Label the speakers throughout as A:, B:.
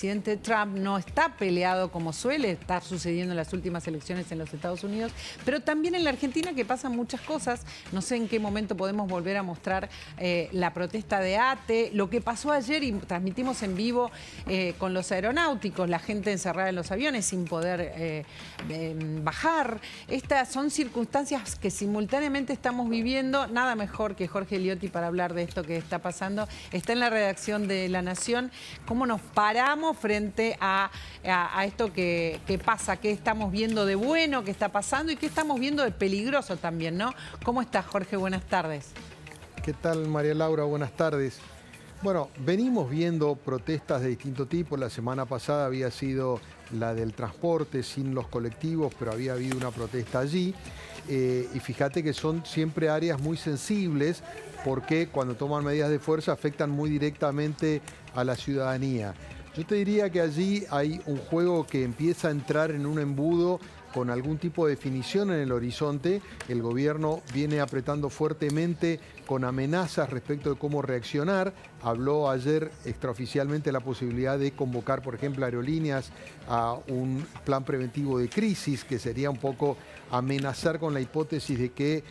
A: presidente Trump no está peleado como suele estar sucediendo en las últimas elecciones en los Estados Unidos, pero también en la Argentina, que pasan muchas cosas. No sé en qué momento podemos volver a mostrar la protesta de ATE, lo que pasó ayer, y transmitimos en vivo con los aeronáuticos, la gente encerrada en los aviones sin poder bajar. Estas son circunstancias que simultáneamente estamos viviendo. Nada mejor que Jorge Liotti para hablar de esto que está pasando. Está en la redacción de La Nación. ¿Cómo nos paramos frente a esto que pasa? ¿Qué estamos viendo de bueno que está pasando y qué estamos viendo de peligroso también, ¿no? ¿Cómo estás, Jorge? Buenas tardes.
B: ¿Qué tal, María Laura? Buenas tardes. Bueno, venimos viendo protestas de distinto tipo. La semana pasada había sido la del transporte sin los colectivos, pero había habido una protesta allí. Y fíjate que son siempre áreas muy sensibles porque cuando toman medidas de fuerza afectan muy directamente a la ciudadanía. Yo te diría que allí hay un juego que empieza a entrar en un embudo con algún tipo de definición en el horizonte. El gobierno viene apretando fuertemente con amenazas respecto de cómo reaccionar. Habló ayer extraoficialmente la posibilidad de convocar, por ejemplo, aerolíneas a un plan preventivo de crisis, que sería un poco amenazar con la hipótesis de que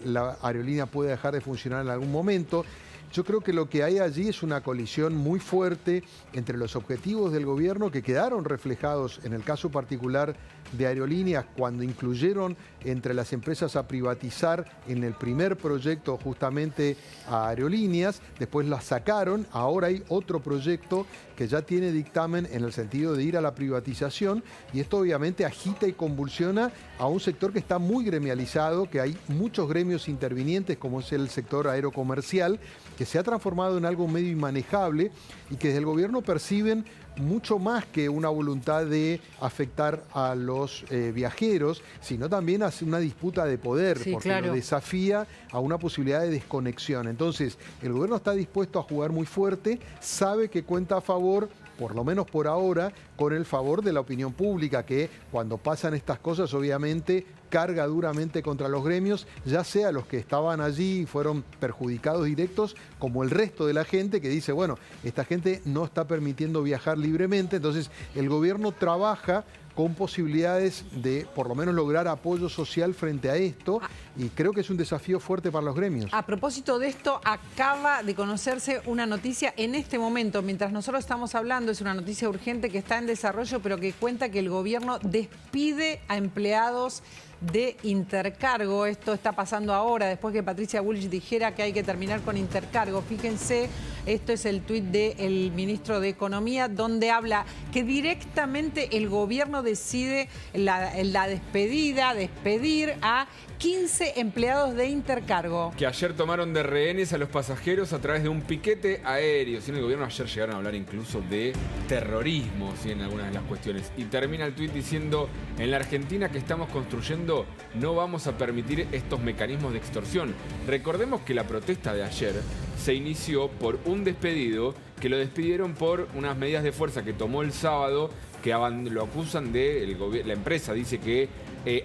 B: la aerolínea puede dejar de funcionar en algún momento. Yo creo que lo que hay allí es una colisión muy fuerte entre los objetivos del gobierno, que quedaron reflejados en el caso particular de aerolíneas cuando incluyeron entre las empresas a privatizar en el primer proyecto justamente a aerolíneas, después las sacaron, ahora hay otro proyecto que ya tiene dictamen en el sentido de ir a la privatización, y esto obviamente agita y convulsiona a un sector que está muy gremializado, que hay muchos gremios intervinientes, como es el sector aerocomercial, que se ha transformado en algo medio inmanejable y que desde el gobierno perciben mucho más que una voluntad de afectar a los viajeros, sino también hace una disputa de poder,
A: sí,
B: porque
A: claro,
B: lo desafía a una posibilidad de desconexión. Entonces, el gobierno está dispuesto a jugar muy fuerte, sabe que cuenta a favor, por lo menos por ahora, con el favor de la opinión pública, que cuando pasan estas cosas obviamente carga duramente contra los gremios, ya sea los que estaban allí y fueron perjudicados directos, como el resto de la gente que dice, bueno, esta gente no está permitiendo viajar libremente. Entonces el gobierno trabaja con posibilidades de por lo menos lograr apoyo social frente a esto, y creo que es un desafío fuerte para los gremios.
A: A propósito de esto, acaba de conocerse una noticia en este momento, mientras nosotros estamos hablando. Es una noticia urgente que está en desarrollo, pero que cuenta que el gobierno despide a empleados de Intercargo. Esto está pasando ahora, después que Patricia Bullrich dijera que hay que terminar con Intercargo. Fíjense, esto es el tuit del ministro de Economía, donde habla que directamente el gobierno decide la despedida, despedir a 15 empleados de Intercargo.
C: Que ayer tomaron de rehenes a los pasajeros a través de un piquete aéreo. En el gobierno ayer llegaron a hablar incluso de terrorismo, en algunas de las cuestiones. Y termina el tuit diciendo, en la Argentina que estamos construyendo no vamos a permitir estos mecanismos de extorsión. Recordemos que la protesta de ayer se inició por un despedido, que lo despidieron por unas medidas de fuerza que tomó el sábado, que lo acusan de la empresa, dice que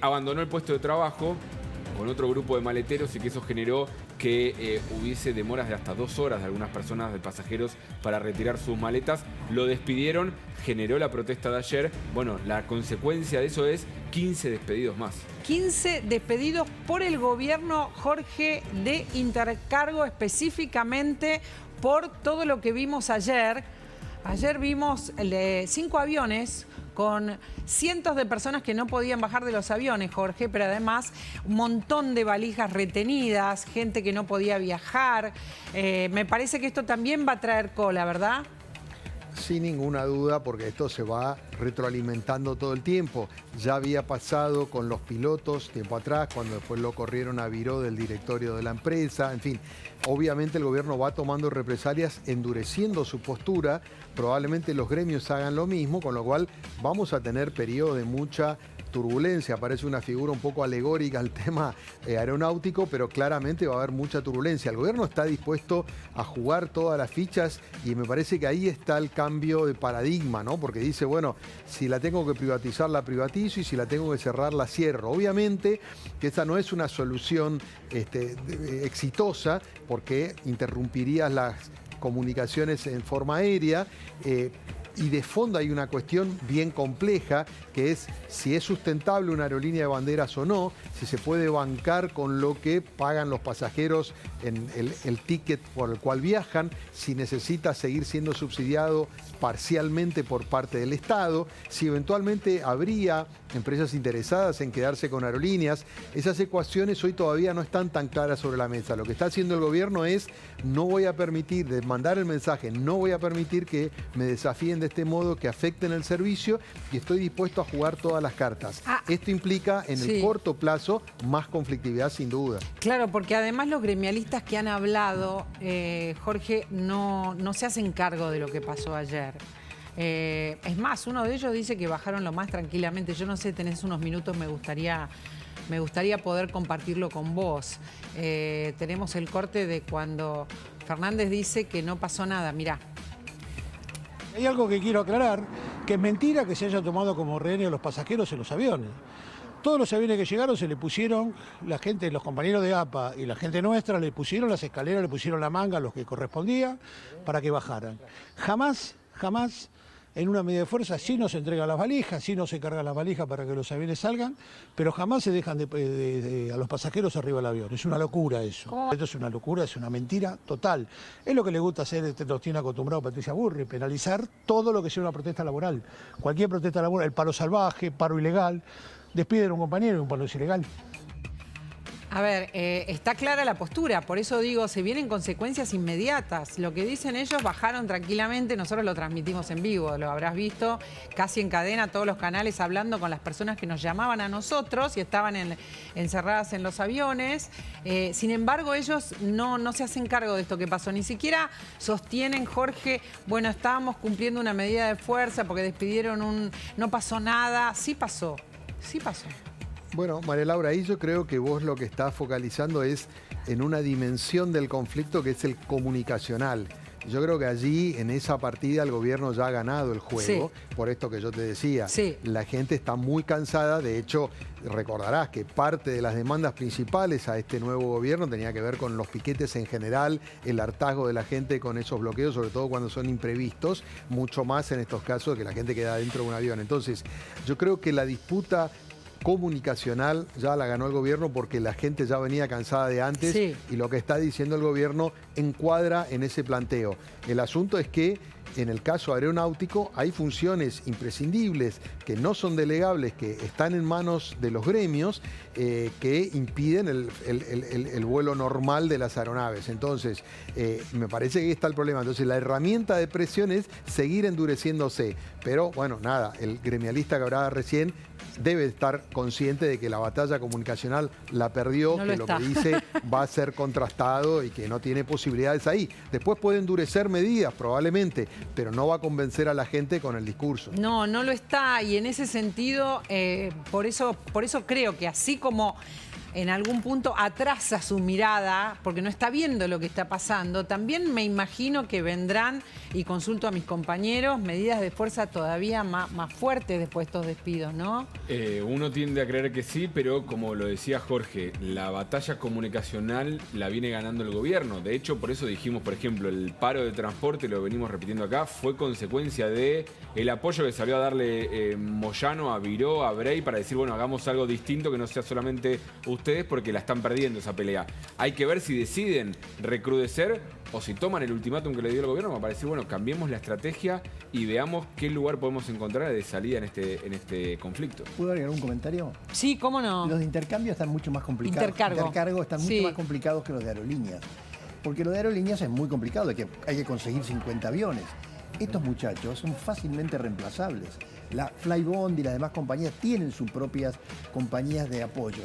C: abandonó el puesto de trabajo con otro grupo de maleteros, y que eso generó que hubiese demoras de hasta 2 horas de algunas personas, de pasajeros, para retirar sus maletas. Lo despidieron, generó la protesta de ayer. Bueno, la consecuencia de eso es 15 despedidos más.
A: 15 despedidos por el gobierno, Jorge, de Intercargo, específicamente por todo lo que vimos ayer. Ayer vimos 5 aviones con cientos de personas que no podían bajar de los aviones, Jorge, pero además un montón de valijas retenidas, gente que no podía viajar. Me parece que esto también va a traer cola, ¿verdad?
B: Sin ninguna duda, porque esto se va retroalimentando todo el tiempo. Ya había pasado con los pilotos tiempo atrás, cuando después lo corrieron a viró del directorio de la empresa. En fin, obviamente el gobierno va tomando represalias, endureciendo su postura. Probablemente los gremios hagan lo mismo, con lo cual vamos a tener periodos de mucha turbulencia. Parece una figura un poco alegórica al tema aeronáutico, pero claramente va a haber mucha turbulencia. El gobierno está dispuesto a jugar todas las fichas, y me parece que ahí está el cambio de paradigma, ¿no? Porque dice, bueno, si la tengo que privatizar, la privatizo, y si la tengo que cerrar, la cierro. Obviamente que esta no es una solución exitosa, porque interrumpirías las comunicaciones en forma aérea, Y de fondo hay una cuestión bien compleja, que es si es sustentable una aerolínea de banderas o no, si se puede bancar con lo que pagan los pasajeros en el ticket por el cual viajan, si necesita seguir siendo subsidiado parcialmente por parte del Estado, si eventualmente habría empresas interesadas en quedarse con aerolíneas. Esas ecuaciones hoy todavía no están tan claras sobre la mesa. Lo que está haciendo el gobierno es, no voy a permitir, de mandar el mensaje, no voy a permitir que me desafíen de este modo, que afecten el servicio, y estoy dispuesto a jugar todas las cartas. Esto implica en el corto plazo más conflictividad, sin duda.
A: Claro, porque además los gremialistas que han hablado, Jorge, no se hacen cargo de lo que pasó ayer. Es más, uno de ellos dice que bajaron lo más tranquilamente. Yo no sé, tenés unos minutos, me gustaría poder compartirlo con vos. Tenemos el corte de cuando Fernández dice que no pasó nada. Mirá.
D: Hay algo que quiero aclarar, que es mentira que se haya tomado como rehenes a los pasajeros en los aviones. Todos los aviones que llegaron se le pusieron, la gente, los compañeros de APA y la gente nuestra, le pusieron las escaleras, le pusieron la manga a los que correspondía para que bajaran. Jamás en una medida de fuerza sí nos entrega las valijas, sí nos se cargan las valijas para que los aviones salgan, pero jamás se dejan a los pasajeros arriba del avión. Es una locura eso. ¿Cómo? Esto es una locura, es una mentira total. Es lo que le gusta hacer, nos tiene acostumbrado Patricia Burri, penalizar todo lo que sea una protesta laboral. Cualquier protesta laboral, el paro salvaje, paro ilegal, despiden a un compañero y un paro es ilegal.
A: A ver, está clara la postura, por eso digo, se vienen consecuencias inmediatas. Lo que dicen ellos, bajaron tranquilamente, nosotros lo transmitimos en vivo, lo habrás visto, casi en cadena, todos los canales hablando con las personas que nos llamaban a nosotros y estaban encerradas en los aviones. Sin embargo, ellos no se hacen cargo de esto que pasó, ni siquiera sostienen, Jorge, bueno, estábamos cumpliendo una medida de fuerza porque despidieron no pasó nada. Sí pasó, sí pasó.
B: Bueno, María Laura, ahí yo creo que vos lo que estás focalizando es en una dimensión del conflicto que es el comunicacional. Yo creo que allí, en esa partida, el gobierno ya ha ganado el juego, por esto que yo te decía. La gente está muy cansada, de hecho, recordarás que parte de las demandas principales a este nuevo gobierno tenía que ver con los piquetes en general, el hartazgo de la gente con esos bloqueos, sobre todo cuando son imprevistos, mucho más en estos casos de que la gente queda dentro de un avión. Entonces, yo creo que la disputa comunicacional ya la ganó el gobierno porque la gente ya venía cansada de antes y lo que está diciendo el gobierno encuadra en ese planteo. El asunto es que en el caso aeronáutico hay funciones imprescindibles que no son delegables, que están en manos de los gremios, que impiden el vuelo normal de las aeronaves. Entonces, me parece que ahí está el problema. Entonces, la herramienta de presión es seguir endureciéndose. Pero, bueno, nada, el gremialista que hablaba recién debe estar consciente de que la batalla comunicacional la perdió, que lo que dice va a ser contrastado y que no tiene posibilidades ahí. Después puede endurecer medidas, probablemente, pero no va a convencer a la gente con el discurso.
A: No lo está, y en ese sentido, por eso creo que así como en algún punto atrasa su mirada, porque no está viendo lo que está pasando, también me imagino que vendrán, y consulto a mis compañeros, medidas de fuerza todavía más fuertes después de estos despidos, ¿no?
C: Uno tiende a creer que sí, pero como lo decía Jorge, la batalla comunicacional la viene ganando el gobierno. De hecho, por eso dijimos, por ejemplo, el paro de transporte, lo venimos repitiendo acá, fue consecuencia de el apoyo que salió a darle Moyano a Viró, a Brey, para decir, bueno, hagamos algo distinto que no sea solamente ustedes, porque la están perdiendo esa pelea. Hay que ver si deciden recrudecer o si toman el ultimátum que le dio el gobierno para decir, bueno, cambiemos la estrategia y veamos qué lugar podemos encontrar de salida en este conflicto.
E: ¿Puedo agregar un comentario?
A: Sí, cómo no.
E: Los de intercambio están mucho más complicados. Intercargo están mucho más complicados que los de aerolíneas. Porque los de aerolíneas es muy complicado, hay que conseguir 50 aviones. Estos muchachos son fácilmente reemplazables. La Flybond y las demás compañías tienen sus propias compañías de apoyo.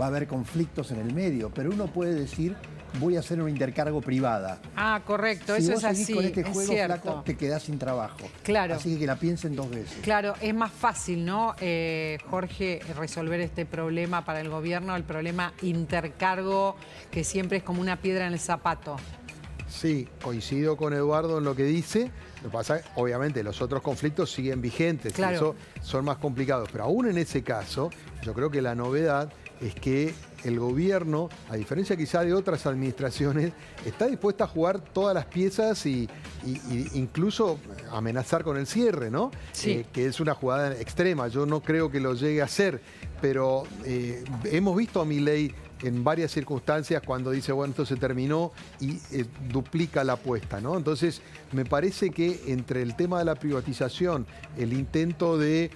E: Va a haber conflictos en el medio, pero uno puede decir, voy a hacer un intercargo privada.
A: Ah, correcto,
E: si
A: eso
E: vos
A: es así,
E: con este
A: es
E: juego,
A: cierto.
E: Flaco, te quedás sin trabajo.
A: Claro.
E: Así que la piensen dos veces.
A: Claro, es más fácil, ¿no, Jorge, resolver este problema para el gobierno, el problema intercargo, que siempre es como una piedra en el zapato.
B: Sí, coincido con Eduardo en lo que dice. Lo que pasa es, obviamente, los otros conflictos siguen vigentes,
A: claro.
B: Y eso son más complicados. Pero aún en ese caso, yo creo que la novedad es que el gobierno, a diferencia quizá de otras administraciones, está dispuesta a jugar todas las piezas y incluso amenazar con el cierre, ¿no?
A: Sí.
B: Que es una jugada extrema. Yo no creo que lo llegue a hacer, pero hemos visto a Milei en varias circunstancias cuando dice, bueno, esto se terminó y duplica la apuesta, ¿no? Entonces, me parece que entre el tema de la privatización, el intento de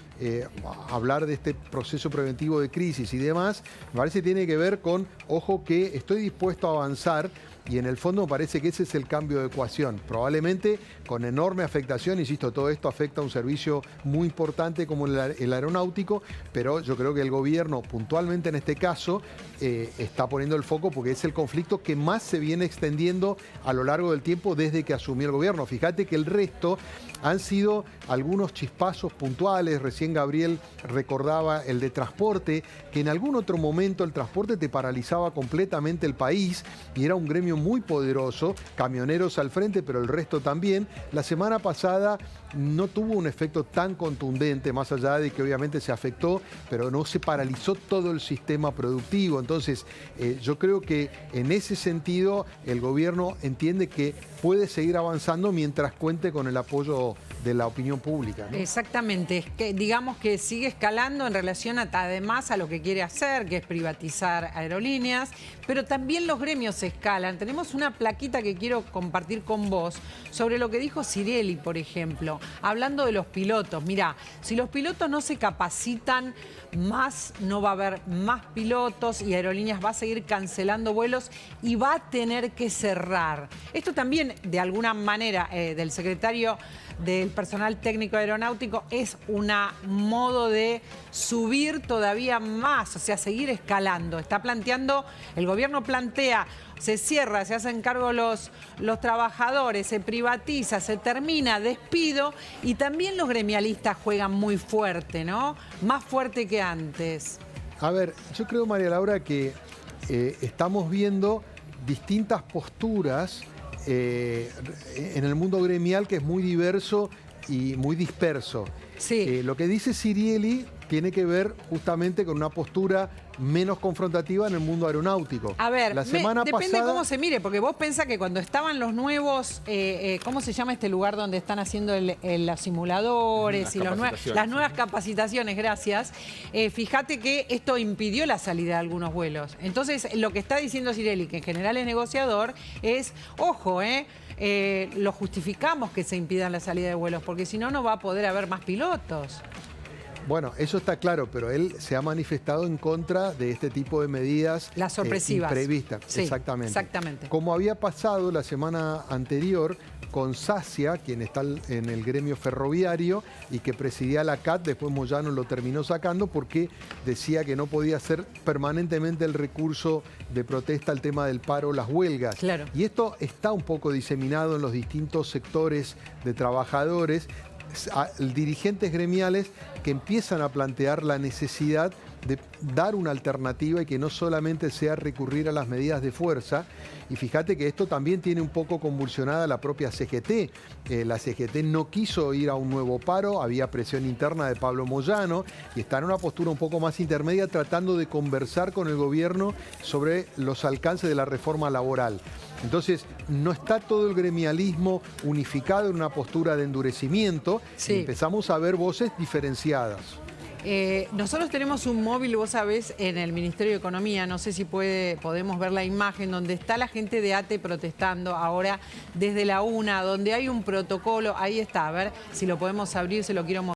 B: hablar de este proceso preventivo de crisis y demás, me parece que tiene que ver con, ojo, que estoy dispuesto a avanzar. Y en el fondo me parece que ese es el cambio de ecuación. Probablemente con enorme afectación, insisto, todo esto afecta a un servicio muy importante como el aeronáutico, pero yo creo que el gobierno, puntualmente en este caso, está poniendo el foco porque es el conflicto que más se viene extendiendo a lo largo del tiempo desde que asumió el gobierno. Fíjate que el resto han sido algunos chispazos puntuales. Recién Gabriel recordaba el de transporte, que en algún otro momento el transporte te paralizaba completamente el país y era un gremio muy poderoso, camioneros al frente, pero el resto también. La semana pasada no tuvo un efecto tan contundente, más allá de que obviamente se afectó, pero no se paralizó todo el sistema productivo. Entonces, yo creo que en ese sentido el gobierno entiende que puede seguir avanzando mientras cuente con el apoyo de la opinión pública, ¿no?
A: Exactamente, es que digamos que sigue escalando en relación además a lo que quiere hacer, que es privatizar aerolíneas, pero también los gremios escalan. Tenemos una plaquita que quiero compartir con vos sobre lo que dijo Cirelli, por ejemplo, hablando de los pilotos. Mirá, si los pilotos no se capacitan más, no va a haber más pilotos y Aerolíneas va a seguir cancelando vuelos y va a tener que cerrar. Esto también, de alguna manera, del secretario del personal técnico aeronáutico es un modo de subir todavía más, o sea, seguir escalando. Está planteando, el gobierno plantea, se cierra, se hacen cargo los trabajadores, se privatiza, se termina, despido, y también los gremialistas juegan muy fuerte, ¿no? Más fuerte que antes.
B: A ver, yo creo, María Laura, que estamos viendo distintas posturas en el mundo gremial, que es muy diverso y muy disperso.
A: Sí.
B: Lo que dice Cirelli tiene que ver justamente con una postura menos confrontativa en el mundo aeronáutico.
A: A ver,
B: la semana
A: depende
B: pasada,
A: cómo se mire, porque vos pensás que cuando estaban los nuevos, ¿cómo se llama este lugar donde están haciendo los simuladores y las nuevas capacitaciones? Gracias. Fíjate que esto impidió la salida de algunos vuelos. Entonces, lo que está diciendo Cirelli, que en general es negociador, es, ojo, lo justificamos que se impidan la salida de vuelos, porque si no, no va a poder haber más pilotos.
B: Bueno, eso está claro, pero él se ha manifestado en contra de este tipo de medidas
A: las sorpresivas,
B: imprevistas.
A: Sí,
B: exactamente. Como había pasado la semana anterior con Sacia, quien está en el gremio ferroviario y que presidía la CAT, después Moyano lo terminó sacando porque decía que no podía ser permanentemente el recurso de protesta al tema del paro, las huelgas.
A: Claro.
B: Y esto está un poco diseminado en los distintos sectores de trabajadores, dirigentes gremiales que empiezan a plantear la necesidad de dar una alternativa y que no solamente sea recurrir a las medidas de fuerza. Y fíjate que esto también tiene un poco convulsionada la propia CGT. La CGT no quiso ir a un nuevo paro, había presión interna de Pablo Moyano y está en una postura un poco más intermedia tratando de conversar con el gobierno sobre los alcances de la reforma laboral. Entonces, no está todo el gremialismo unificado en una postura de endurecimiento.
A: Sí.
B: Empezamos a ver voces diferenciadas.
A: Nosotros tenemos un móvil, vos sabés, en el Ministerio de Economía, no sé si podemos ver la imagen, donde está la gente de ATE protestando ahora desde la 1, donde hay un protocolo, ahí está, a ver si lo podemos abrir, se lo quiero mostrar.